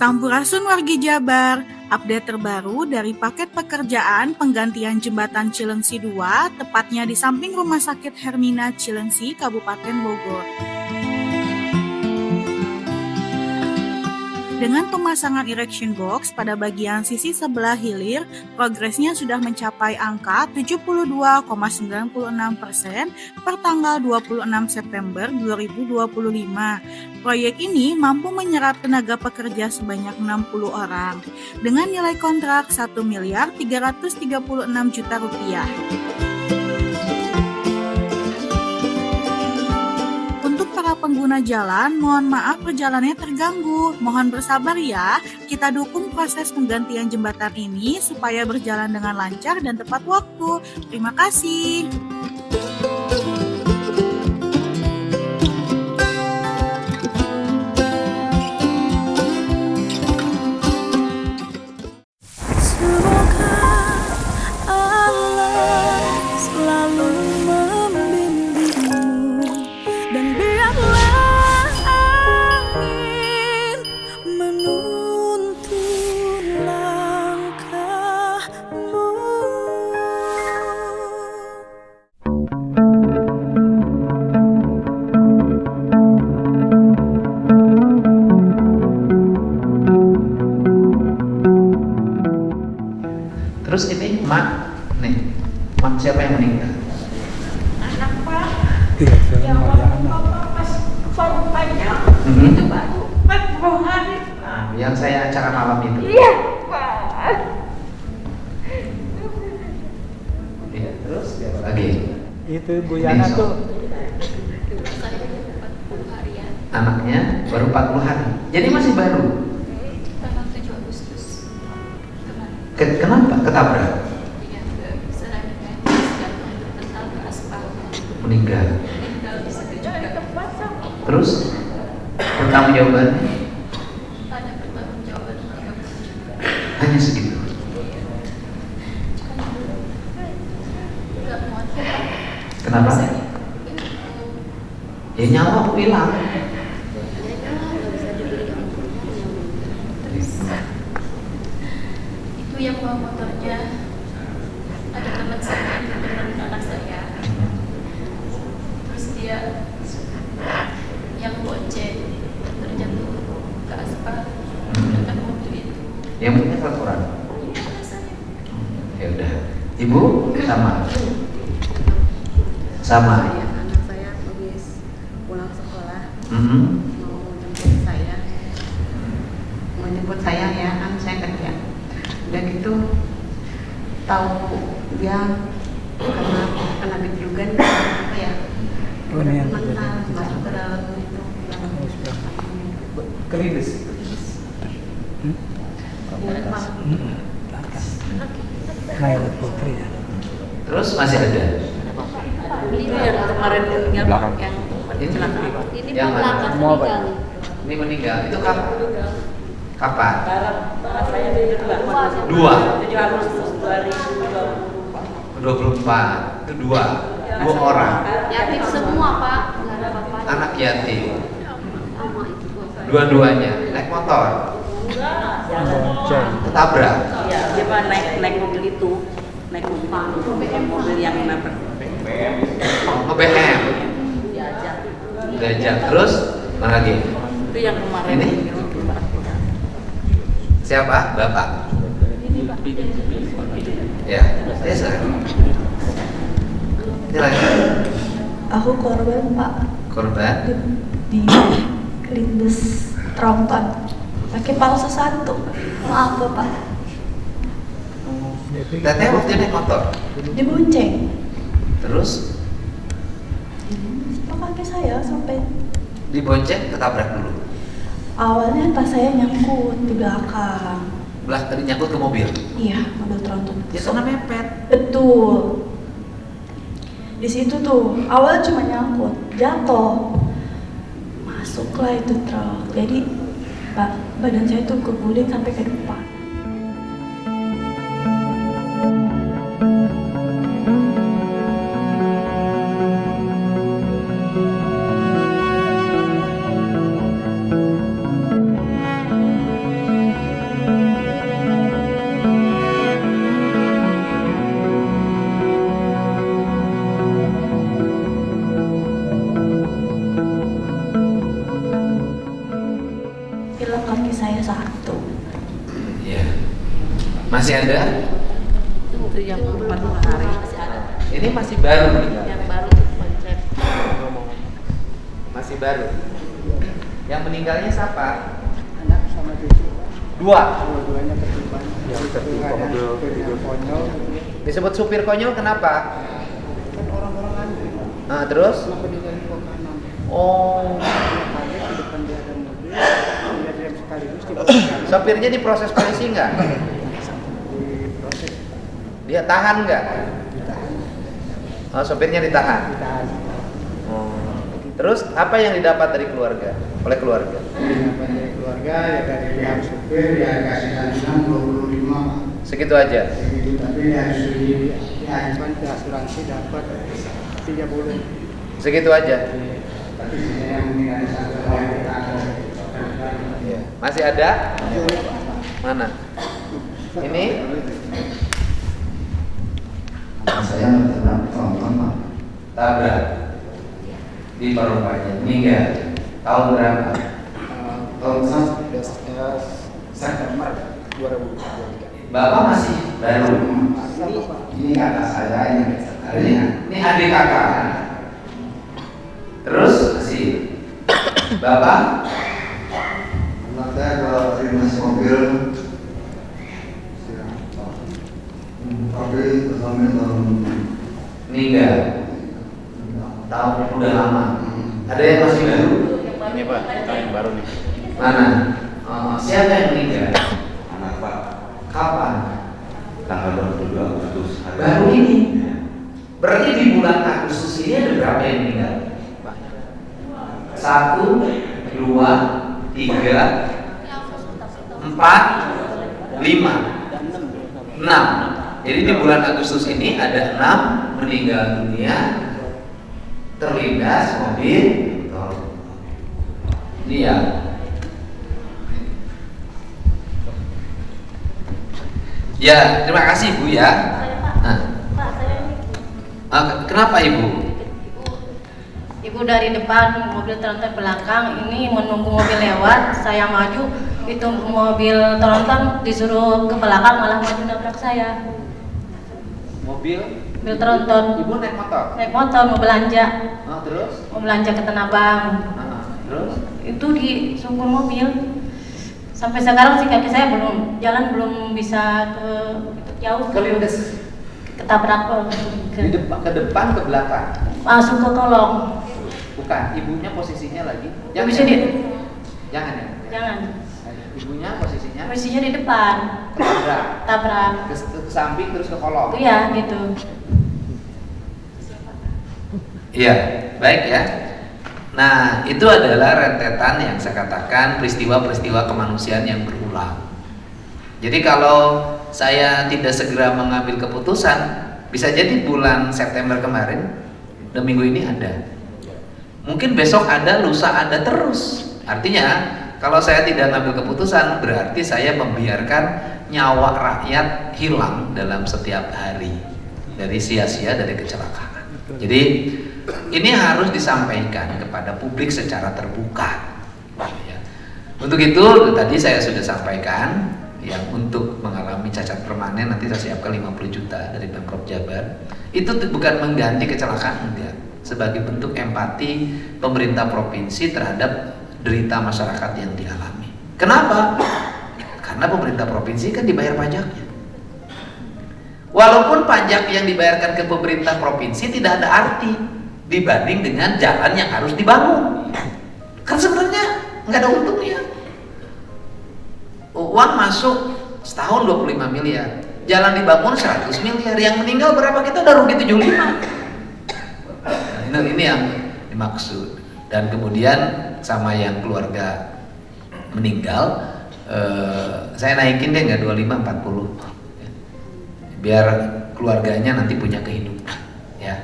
Sampurasun wargi Jabar, update terbaru dari paket pekerjaan penggantian jembatan Cilengsi 2, tepatnya di samping Rumah Sakit Hermina Cilengsi, Kabupaten Bogor. Dengan pemasangan erection box pada bagian sisi sebelah hilir, progresnya sudah mencapai angka 72,96% per tanggal 26 September 2025. Proyek ini mampu menyerap tenaga pekerja sebanyak 60 orang dengan nilai kontrak 1.336 juta rupiah. Para pengguna jalan, mohon maaf perjalanannya terganggu. Mohon bersabar ya, kita dukung proses penggantian jembatan ini supaya berjalan dengan lancar dan tepat waktu. Terima kasih. Terus ini mak siapa yang meninggal? Anak Pak. Tidak, Yang bapak pas korbannya itu baru 40 hari. Nah, yang saya acara malam itu. Iya Pak. Iya, terus siapa lagi? Itu Bu Yana Ini, tuh anaknya baru 40 hari. Jadi masih baru. Tanggal 7 Agustus kemarin. Kenapa? Ketabrak? Iya, serang medis jatuh terpental ke aspal. Meninggal. Meninggal di situ juga. Terus pertanggungjawabannya Ada pertanggungjawaban 30 juta. hanya segitu. Enggak muat. Kenapa? Ya nyawa aku hilang. Itu yang bawa motornya ada teman saya, teman anak saya. Terus dia yang bonceng terjatuh ke aspal dekat mobil itu. Yang punya laporan. Ini ada saya. Ya udah. Ibu sama. Sama. Ya, anak saya habis pulang sekolah Mhm. mau jemput saya ya, kan saya kerja. Udah gitu tahu dia kena kejugan apa ya? Oh, ini yang mental masuk ke dalam itu. Kelibis. Naila Putri ya. Terus masih ada. Ini yang kemarin meninggal Belakang. yang Ini kecelakaan. Ini yang mana? Semua apa? Ini meninggal. Itu kapan? Barat saya Dua. 7 Agustus 2024. 24. Itu dua orang. Yatim semua Pak, nggak ada apa-apa. Anak yatim. Sama itu Bapak. Dua-duanya naik motor. Bonceng. Ketabrak. Iya, dia mah naik mobil itu, naik mobil yang nabrak. Ngebehem. Diajak. Diajak. Terus mana lagi? Itu yang kemarin Ini? Siapa? Bapak. Ya. Yes. Ini lagi. Aku korban Pak Korban. di kelindes tronton pakai palsu 1. Maaf Bapak, Teteh waktu naik motor. dibonceng Terus sama kaki saya sampai dibonceng ketabrak dulu. awalnya tas saya nyangkut di belakang. Belah tadi nyangkut ke mobil. Iya, mobil tronton. Ya kena mepet. Betul. Di situ tuh awalnya cuma nyangkut, jatuh, masuklah itu truk. Jadi badan saya tuh keguling sampai ke depan. Masih ada? Itu yang 40 hari. Ini masih baru meninggal. Yang baru itu konsep. Masih baru. Yang meninggalnya siapa? Anak sama cucu. Dua. Dua-duanya tertimpa. Yang tertimpa mobil konyol. Disebut supir konyol kenapa? Kan orang-orang antri. Nah, terus? Kenapa dia dari kok kanan? Oh, Dia kaget di depan dia ada mobil. Dia diam sekaligus di bawah kanan. sopirnya diproses polisi nggak? Diproses. Dia tahan nggak? Ditahan. Oh, sopirnya ditahan. Ditahan. Oh. Terus apa yang didapat dari keluarga? Oleh keluarga? Apa dari keluarga ya dari pihak supir ya kasih santunan 25. Segitu aja. Begitu, tapi harus diajukan ke asuransi dapat 30. Segitu aja. Tapi yang meninggal satu orang kita ada. Iya. Masih ada? Mana? Ini? Saya tabrak di Parupanya. Meninggal. Tahun berapa? Tahun September 2023. Bapak masih baru. Ini kakak saya, ini adik kakak. Terus masih Bapak? Anak saya kalau dinas mobil, tapi sampai tahun Meninggal. Tahu udah lama. Ada yang masih baru? Ini Pak, yang baru nih. Mana? Siapa yang meninggal? anak Pak Kapan? tanggal 22 Agustus hari Baru ini. Berarti di bulan Agustus ini ada berapa yang meninggal? 1, 2, 3, 4, 5, 6. Jadi di bulan Agustus ini ada 6 meninggal dunia terlindas mobil. Ini ya. Ya, terima kasih Bu ya. Nah. Kenapa Ibu? Ibu dari depan, mobil tronton belakang, ini menunggu mobil lewat, saya maju, itu mobil tronton disuruh ke belakang malah maju nabrak saya. Mobil Tronton. Ibu naik motor? Naik motor mau belanja, Terus? mau belanja ke Tanah Abang. Terus? Itu disungkur mobil. Sampai sekarang sih kaki saya jalan belum bisa ke jauh. Kelindes Ketabrak ke depan ke belakang. masuk ke kolong. Bukan, ibunya posisinya lagi. Bisa di Jangan ya. jangan. Ibunya posisinya Posisinya di depan. Tabrak. ke samping terus ke kolong. Iya gitu. Iya, baik ya. Nah, itu adalah rentetan yang saya katakan peristiwa-peristiwa kemanusiaan yang berulang. Jadi kalau saya tidak segera mengambil keputusan, bisa jadi bulan September kemarin dan minggu ini ada. Mungkin besok ada, lusa ada terus. Artinya, kalau saya tidak mengambil keputusan, berarti saya membiarkan nyawa rakyat hilang dalam setiap hari dari sia-sia dari kecelakaan. Jadi ini harus disampaikan kepada publik secara terbuka. Untuk itu tadi saya sudah sampaikan yang untuk mengalami cacat permanen nanti saya siapkan 50 juta dari Pemprov Jabar. Itu bukan mengganti kecelakaan, enggak. Sebagai bentuk empati pemerintah provinsi terhadap derita masyarakat yang dialami. Kenapa? Karena pemerintah provinsi kan dibayar pajaknya. Walaupun pajak yang dibayarkan ke pemerintah provinsi tidak ada arti dibanding dengan jalan yang harus dibangun. Kan sebenarnya nggak ada untungnya. Uang masuk setahun 25 miliar, jalan dibangun 100 miliar, yang meninggal berapa? Kita udah rugi 75. Nah, ini yang dimaksud. Dan kemudian sama yang keluarga meninggal, saya naikin deh nggak 25, 40. Biar keluarganya nanti punya kehidupan ya.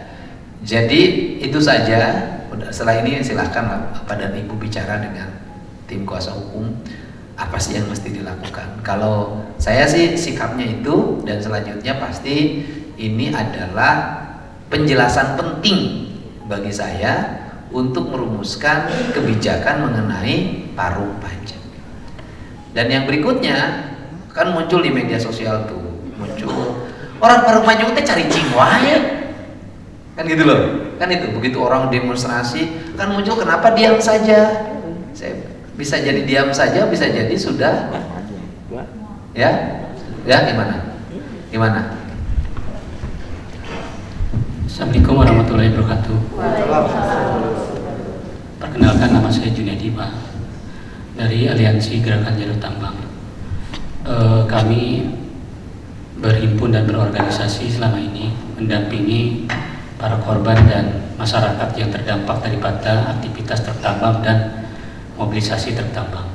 Jadi itu saja. Setelah ini silahkan Bapak dan Ibu bicara dengan tim kuasa hukum apa sih yang mesti dilakukan. Kalau saya sih sikapnya itu, dan selanjutnya pasti ini adalah penjelasan penting bagi saya untuk merumuskan kebijakan mengenai paru pajak. Dan yang berikutnya kan muncul di media sosial tuh, muncul. Orang Parung Panjang teh cari cingwah ya. Kan gitu loh. Kan itu begitu orang demonstrasi kan muncul, kenapa diam saja? Saya bisa jadi diam saja, bisa jadi sudah. Ya? Ya gimana? Assalamualaikum warahmatullahi wabarakatuh. Perkenalkan, nama saya Junedi, Pak, dari Aliansi Gerakan Jalur Tambang. Kami berhimpun dan berorganisasi selama ini mendampingi para korban dan masyarakat yang terdampak daripada aktivitas tertambang dan mobilisasi tertambang.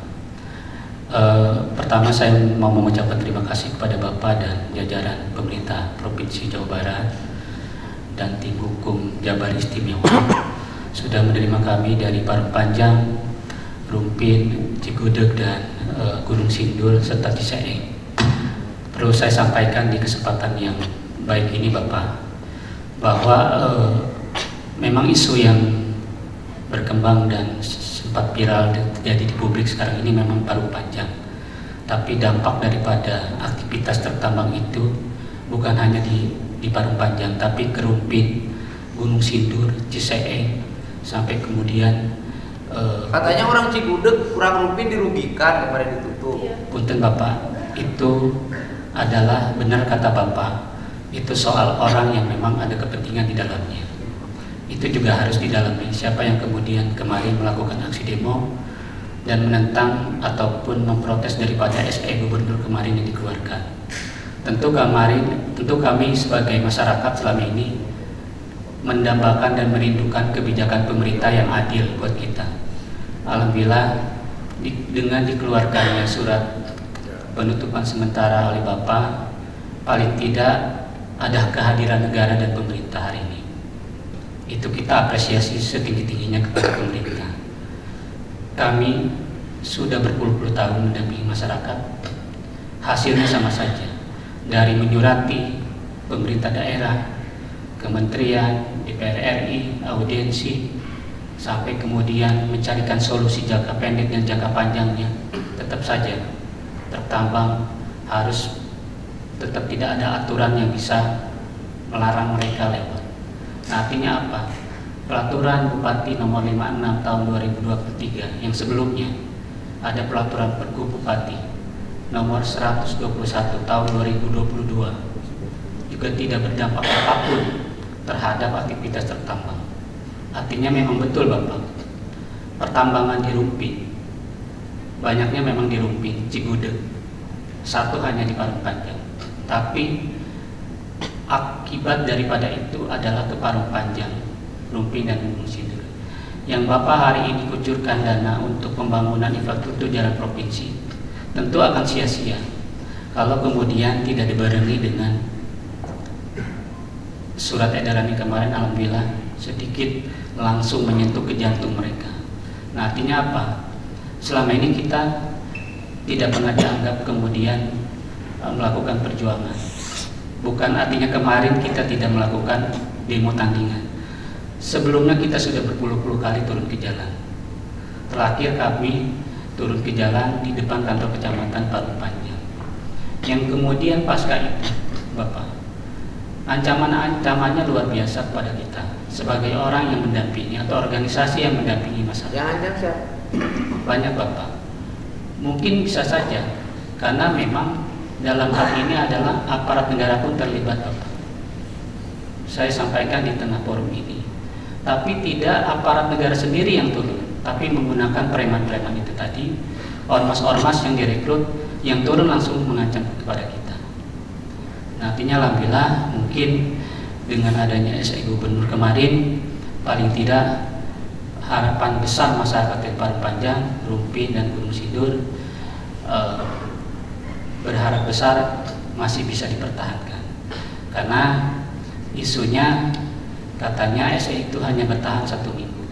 Pertama saya mau mengucapkan terima kasih kepada Bapak dan jajaran pemerintah Provinsi Jawa Barat dan tim hukum Jabar Istimewa sudah menerima kami dari Parung Panjang, Rumpin, Cigudeg, dan Gunung Sindur serta Ciseeng. Perlu saya sampaikan di kesempatan yang baik ini Bapak, bahwa memang isu yang berkembang dan sempat viral terjadi di publik sekarang ini memang Parung Panjang, tapi dampak daripada aktivitas tertambang itu bukan hanya di Parung Panjang, tapi ke Rumpin, Gunung Sindur, Ciseeng, sampai kemudian katanya orang Cigudeg kurang Rumpin dirugikan kemarin ditutup. Punten Bapak, itu adalah benar kata Bapak, itu soal orang yang memang ada kepentingan di dalamnya. Itu juga harus didalami siapa yang kemudian kemarin melakukan aksi demo dan menentang ataupun memprotes daripada SE Gubernur kemarin yang dikeluarkan. Tentu kami sebagai masyarakat selama ini mendambakan dan merindukan kebijakan pemerintah yang adil buat kita. Alhamdulillah dengan dikeluarkannya surat penutupan sementara oleh Bapak, paling tidak ada kehadiran negara dan pemerintah hari ini. Itu kita apresiasi setinggi-tingginya kepada pemerintah. Kami sudah berpuluh-puluh tahun mendampingi masyarakat. Hasilnya sama saja, dari menyurati pemerintah daerah, kementerian, DPR RI, audiensi, sampai kemudian mencarikan solusi jangka pendek dan jangka panjangnya, tetap saja tertambang harus tetap tidak ada aturan yang bisa melarang mereka lewat. Nah, artinya apa? Peraturan Bupati nomor 56 tahun 2023 yang sebelumnya ada peraturan Pergub Bupati nomor 121 tahun 2022 juga tidak berdampak apapun terhadap aktivitas tertambang. Artinya memang betul Bapak, pertambangan di Rumpin, banyaknya memang di Rumpin, Cigudeg, satu hanya di Parung Panjang. Tapi akibat daripada itu adalah ke Parung Panjang, Rumpin, dan Gunung Sindur. Yang Bapak hari ini kucurkan dana untuk pembangunan infrastruktur jalan provinsi tentu akan sia-sia kalau kemudian tidak dibarengi dengan surat edaran yang kemarin. Alhamdulillah sedikit langsung menyentuh ke jantung mereka. Nah, artinya apa? Selama ini kita tidak pernah dianggap kemudian melakukan perjuangan. Bukan artinya kemarin kita tidak melakukan demo tandingan. Sebelumnya kita sudah berpuluh-puluh kali turun ke jalan. Terakhir kami turun ke jalan di depan kantor kecamatan Parung Panjang. Yang kemudian pasca itu, Bapak, ancamannya luar biasa kepada kita sebagai orang yang mendampingi atau organisasi yang mendampingi masyarakat. Jangan. Banyak Bapak. Mungkin bisa saja karena memang dalam hal ini adalah aparat negara pun terlibat Bapak. Saya sampaikan di tengah forum ini. Tapi tidak aparat negara sendiri yang turun, tapi menggunakan preman-preman itu tadi, ormas-ormas yang direkrut yang turun langsung mengancam kepada kita. Nah, artinya alhamdulillah mungkin dengan adanya SE Gubernur kemarin, paling tidak harapan besar masyarakat di Parung Panjang, Rumpin, dan Gunung Sindur berharap besar masih bisa dipertahankan. Karena isunya katanya SE itu hanya bertahan 1 minggu.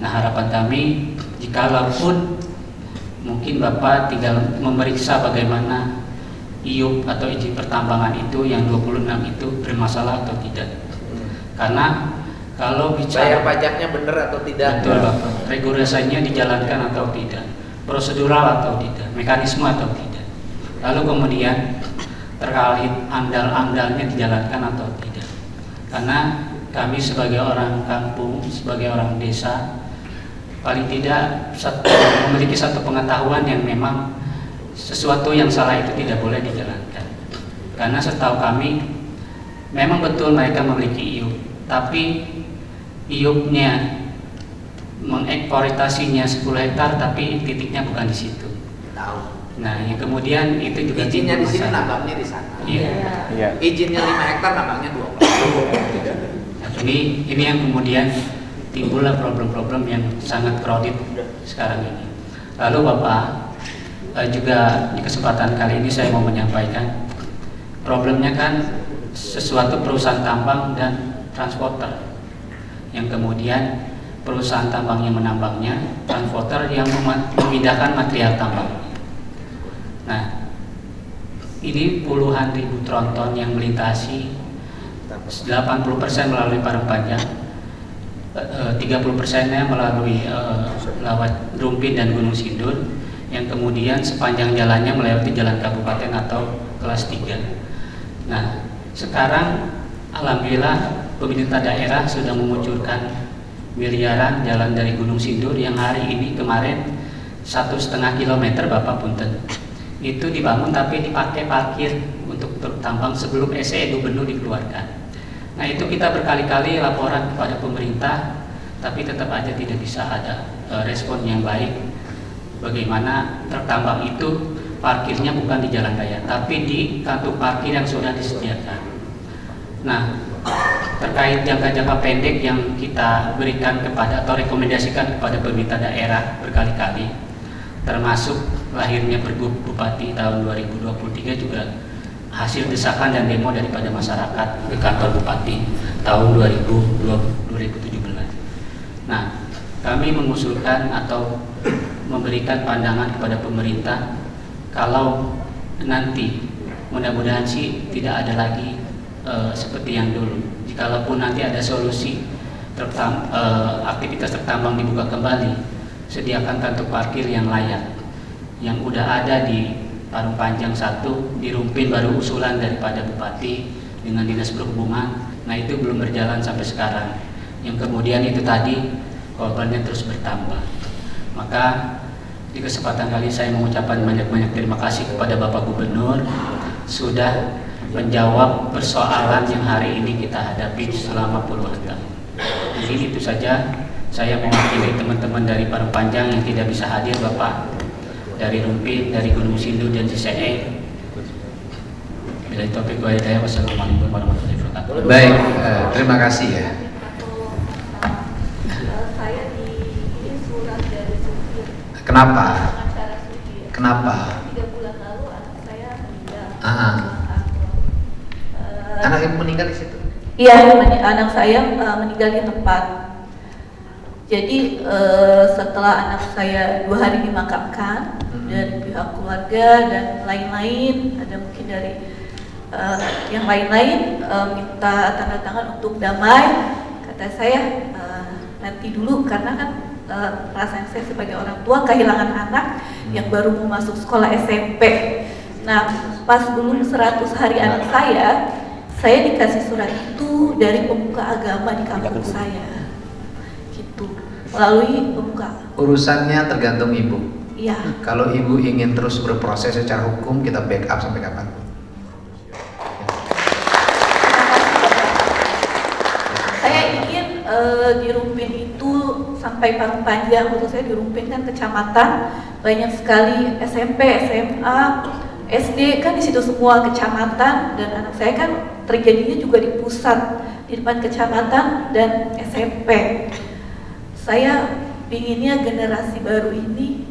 Nah, harapan kami jikalaupun mungkin Bapak tinggal memeriksa bagaimana IUP atau izin pertambangan itu yang 26 itu bermasalah atau tidak. Karena kalau bicara bayar pajaknya benar atau tidak, betul Bapak, regulasinya dijalankan atau tidak, prosedural atau tidak, mekanisme atau tidak. Lalu kemudian terkait andal-andalnya dijalankan atau tidak. Karena kami sebagai orang kampung, sebagai orang desa, paling tidak memiliki satu pengetahuan yang memang sesuatu yang salah itu tidak boleh dijalankan. Karena setahu kami memang betul mereka memiliki iup, tapi iupnya mengeksploitasinya 10 hektar tapi titiknya bukan di situ. Tahu. Nah, yang kemudian itu juga Izinnya di sini, masalah. nambangnya di sana. Iya. Izinnya 5 hektar, nambangnya 20. Ini yang kemudian timbullah problem-problem yang sangat crowded sekarang ini. Lalu Bapak, juga di kesempatan kali ini saya mau menyampaikan problemnya kan sesuatu perusahaan tambang dan transporter, yang kemudian perusahaan tambang yang menambangnya, transporter yang memindahkan material tambang. Nah, ini puluhan ribu tronton yang melintasi, 80% melalui Parangpanjang, 30%-nya melalui lewat Rumpin dan Gunung Sindur, yang kemudian sepanjang jalannya melewati jalan kabupaten atau kelas 3. Nah, sekarang alhamdulillah pemerintah daerah sudah mengucurkan miliaran jalan dari Gunung Sindur yang hari ini kemarin 1,5 kilometer Bapak punten itu dibangun tapi dipakai parkir untuk truk tambang sebelum SE gubernur dikeluarkan. Nah, itu kita berkali-kali laporan kepada pemerintah, tapi tetap aja tidak bisa ada respon yang baik. Bagaimana truk tambang itu parkirnya bukan di jalan raya, tapi di kantung parkir yang sudah disediakan. Nah, terkait jangka-jangka pendek yang kita berikan kepada atau rekomendasikan kepada pemerintah daerah berkali-kali, termasuk lahirnya Pergub Bupati tahun 2023 juga hasil desakan dan demo daripada masyarakat ke kantor Bupati tahun 2017. Nah, kami mengusulkan atau memberikan pandangan kepada pemerintah kalau nanti mudah-mudahan sih tidak ada lagi seperti yang dulu. Jikalaupun nanti ada solusi aktivitas tertambang dibuka kembali, sediakan kantung parkir yang layak. Yang udah ada di Parangpanjang 1, di Rumpin baru usulan daripada Bupati dengan Dinas Perhubungan. Nah, itu belum berjalan sampai sekarang. Yang kemudian itu tadi korbannya terus bertambah. Maka di kesempatan kali saya mengucapkan banyak-banyak terima kasih kepada Bapak Gubernur sudah menjawab persoalan yang hari ini kita hadapi selama puluhan tahun. Jadi itu saja, saya mewakili teman-teman dari Parangpanjang yang tidak bisa hadir, Bapak dari Rumpin, dari Gunung Sindur dan CCE. Bila topik wa hidayah, wassalamualaikum warahmatullahi wabarakatuh. Baik, terima kasih ya. Saya ini surat dari supir. Kenapa? Pengacara supir. Kenapa? 3 bulan lalu anak saya meninggal. Anak ibu meninggal di situ? Iya, anak saya meninggal di tempat. Jadi setelah anak saya 2 hari dimakamkan dari pihak keluarga dan lain-lain, ada mungkin dari yang lain-lain minta tanda tangan untuk damai. Kata saya nanti dulu karena kan perasaan saya sebagai orang tua kehilangan anak yang baru mau masuk sekolah SMP. Nah, pas belum 100 hari anak saya dikasih surat itu dari pemuka agama di kampung saya. Gitu. Melalui pemuka. Urusannya tergantung ibu. Iya. Kalau ibu ingin terus berproses secara hukum, kita backup sampai kapan? Saya ingin di Rumpin itu sampai Parangpanjang, untuk saya di Rumpin kan kecamatan banyak sekali SMP, SMA, SD kan di situ semua kecamatan, dan anak saya kan terjadinya juga di pusat di depan kecamatan dan SMP. Saya inginnya generasi baru ini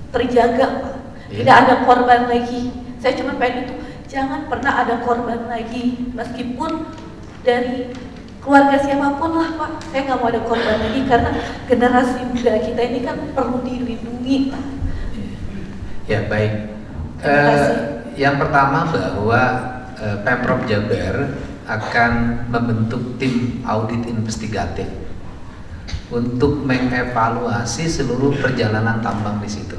terjaga, Pak. Tidak ada korban lagi. Saya cuma pengen itu, jangan pernah ada korban lagi, meskipun dari keluarga siapapun lah, Pak. Saya nggak mau ada korban lagi karena generasi muda kita ini kan perlu dilindungi, Pak. Ya, baik. Yang pertama bahwa Pemprov Jabar akan membentuk tim audit investigatif untuk mengevaluasi seluruh perjalanan tambang di situ.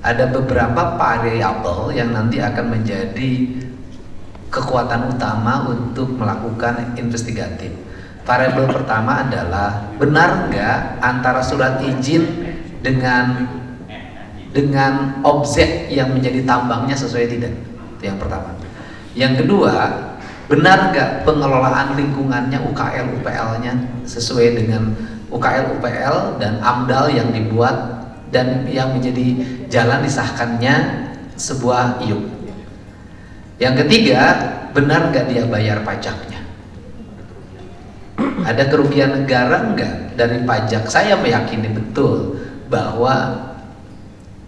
Ada beberapa variabel yang nanti akan menjadi kekuatan utama untuk melakukan investigatif. Variabel pertama adalah benar nggak antara surat izin dengan objek yang menjadi tambangnya sesuai tidak? Itu yang pertama. Yang kedua, benar nggak pengelolaan lingkungannya UKL UPL-nya sesuai dengan UKL UPL dan AMDAL yang dibuat dan yang menjadi jalan disahkannya sebuah IUP. Yang ketiga, benar nggak dia bayar pajaknya? Ada kerugian negara nggak dari pajak? Saya meyakini betul bahwa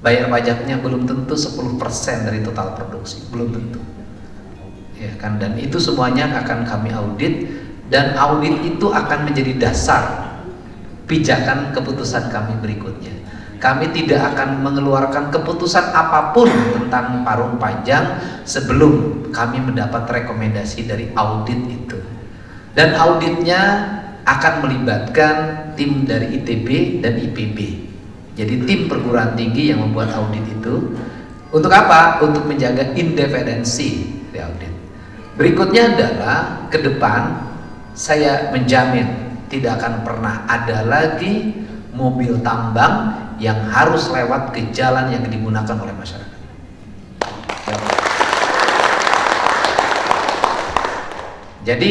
bayar pajaknya belum tentu 10% dari total produksi, belum tentu. Ya kan, dan itu semuanya akan kami audit, dan audit itu akan menjadi dasar pijakan keputusan kami berikutnya. Kami tidak akan mengeluarkan keputusan apapun tentang Parung Panjang sebelum kami mendapat rekomendasi dari audit itu. Dan auditnya akan melibatkan tim dari ITB dan IPB. Jadi tim perguruan tinggi yang membuat audit itu. Untuk apa? Untuk menjaga independensi di audit. Berikutnya adalah ke depan saya menjamin tidak akan pernah ada lagi mobil tambang yang harus lewat ke jalan yang digunakan oleh masyarakat. Jadi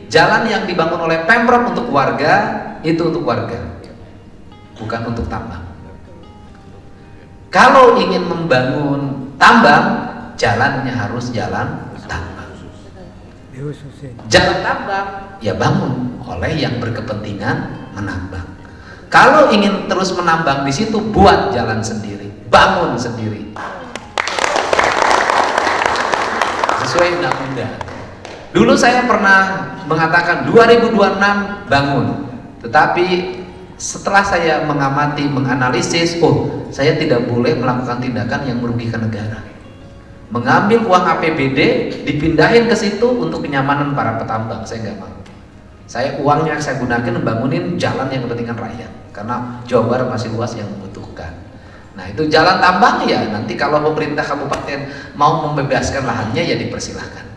jalan yang dibangun oleh Pemprov untuk warga itu untuk warga, bukan untuk tambang. Kalau ingin membangun tambang, jalannya harus jalan tambang. Jalan tambang ya bangun oleh yang berkepentingan menambang. Kalau ingin terus menambang di situ, buat jalan sendiri, bangun sendiri, sesuai undang-undang. Dulu saya pernah mengatakan 2026 bangun, tetapi setelah saya mengamati, menganalisis, saya tidak boleh melakukan tindakan yang merugikan negara. Mengambil uang APBD dipindahin ke situ untuk kenyamanan para petambang, saya nggak mau. Saya uangnya saya gunakan membangunin jalan yang kepentingan rakyat, karena Jawa Barat masih luas yang membutuhkan. Nah itu jalan tambang ya nanti kalau pemerintah kabupaten mau membebaskan lahannya ya dipersilahkan.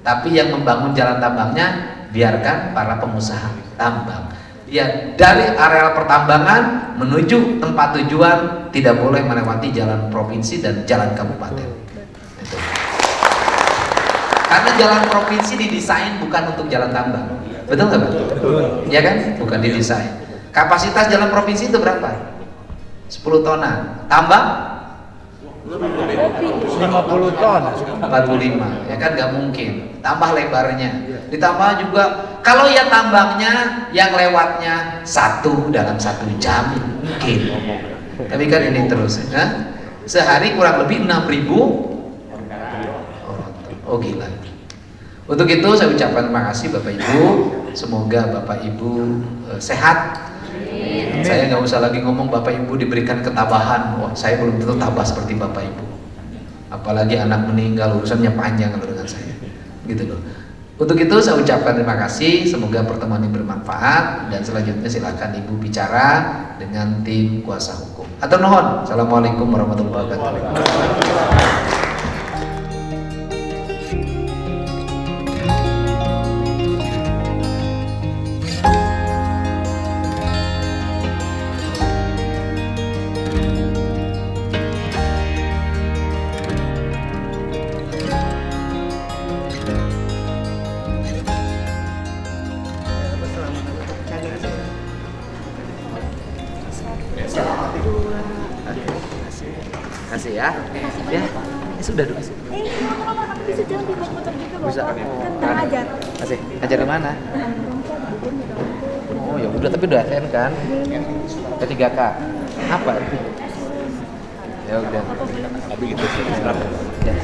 Tapi yang membangun jalan tambangnya biarkan para pengusaha tambang. Ya dari areal pertambangan menuju tempat tujuan tidak boleh melewati jalan provinsi dan jalan kabupaten. Itu. Karena jalan provinsi didesain bukan untuk jalan tambang. Betul nggak Pak? Betul. Ya kan? Bukan didesain. Kapasitas jalan provinsi itu berapa? 10 tonan. Tambang? 50 ton. 45. Ya kan nggak mungkin. Tambah lebarnya. Ditambah juga kalau ya tambangnya yang lewatnya 1 dalam 1 jam mungkin. Tapi kan ini terus. Sehari kurang lebih 6.000. Oh gila. Untuk itu saya ucapkan terima kasih Bapak Ibu. Semoga Bapak Ibu sehat. Saya nggak usah lagi ngomong Bapak Ibu diberikan ketabahan. Wah, saya belum tentu tabah seperti Bapak Ibu. Apalagi anak meninggal urusannya panjang kalau dengan saya. Gitu loh. Untuk itu saya ucapkan terima kasih. Semoga pertemuan ini bermanfaat, dan selanjutnya silakan Ibu bicara dengan tim kuasa hukum. Atur nuhun. Assalamualaikum warahmatullahi wabarakatuh. Kasih ya. Ya. Sudah dulu. Bisa jalan di motor juga Bapak. Bisa. Kan ajar. Kasih. Ajar di mana? Oh, ya udah tapi udah N kan? K3K. Apa itu? Ya udah. Tapi gitu sih. Ya.